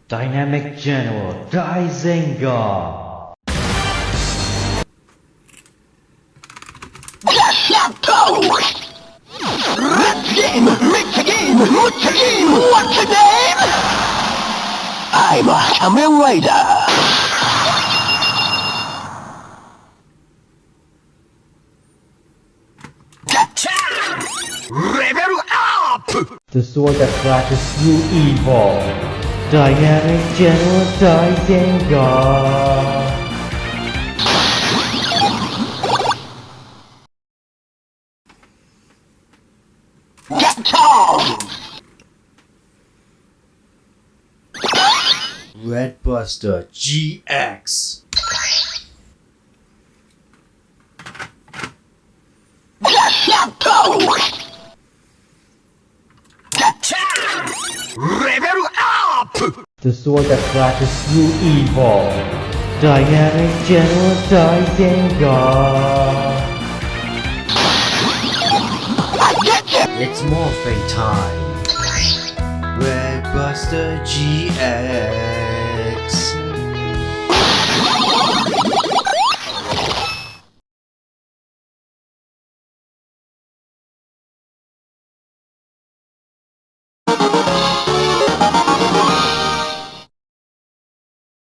Dynamic General Daizengar. Gashat! Red game! Mecha game! Mecha game! What's your name? I'm a Kamen Rider! Gashat! Level up! The sword that flashes through evil. Dynamic General Daizengar. Get on! Red Buster GX. Gashat! Gashat! Level up! The sword that flashes through evil. Dynamic General Daizengar. I get you! It's morphing time. Red Buster GX.